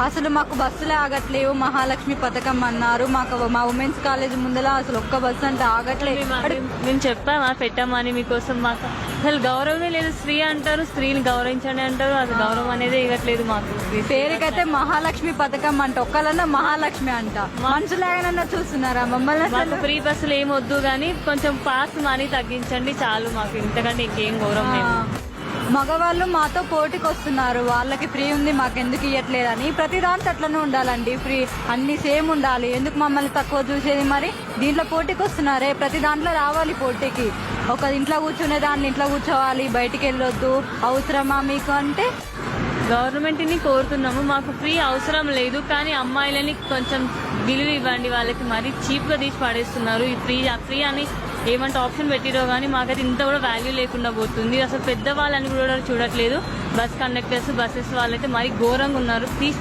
అసలు మాకు బస్సులే ఆగట్లేవు, మహాలక్ష్మి పథకం అన్నారు. మా ఉమెన్స్ కాలేజ్ ముందర అసలు ఒక్క బస్సు అంటే ఆగట్లేదు. మేము చెప్పామా పెట్టామని మీకోసం. మాకు అసలు గౌరవమే లేదు. స్త్రీ అంటారు, స్త్రీని గౌరవించండి అంటారు, అది గౌరవం అనేది ఇవ్వట్లేదు మాకు. పేరుకైతే మహాలక్ష్మి పథకం అంట, ఒక్కలన్నా మహాలక్ష్మి అంట. మనుషులాగానన్నా చూస్తున్నారా మమ్మల్ని? మాకు ఫ్రీ బస్సులు ఏం వద్దు కానీ కొంచెం పాస్ మనీ తగ్గించండి చాలు, మాకు ఇంతకంటే ఇంకేం గౌరవం లేదు. మగవాళ్ళు మాతో పోటీకి వస్తున్నారు, వాళ్ళకి ఫ్రీ ఉంది మాకెందుకు ఇవ్వట్లేదని. ప్రతి దాంట్లో అట్లనే ఉండాలండి, ఫ్రీ అన్ని సేమ్ ఉండాలి. ఎందుకు మమ్మల్ని తక్కువ చూసేది? మరి దీంట్లో పోటీకి వస్తున్నారే, ప్రతి దాంట్లో రావాలి పోటీకి. ఒక ఇంట్లో కూర్చునే దాన్ని ఇంట్లో కూర్చోవాలి, బయటికి వెళ్ళొద్దు. అవసరమా మీకు అంటే? గవర్నమెంట్ని కోరుతున్నాము, మాకు ఫ్రీ అవసరం లేదు కానీ అమ్మాయిలని కొంచెం విలువ ఇవ్వండి. వాళ్ళకి మరీ చీప్గా తీసి పడేస్తున్నారు. ఈ ఫ్రీ అని ఏమంటే ఆప్షన్ పెట్టిరో కానీ మాకైతే ఇంత కూడా వాల్యూ లేకుండా పోతుంది. అసలు పెద్దవాళ్ళని కూడా చూడట్లేదు. బస్ కండక్టర్స్, బస్సెస్ వాళ్ళైతే మరీ ఘోరంగా ఉన్నారు. తీసి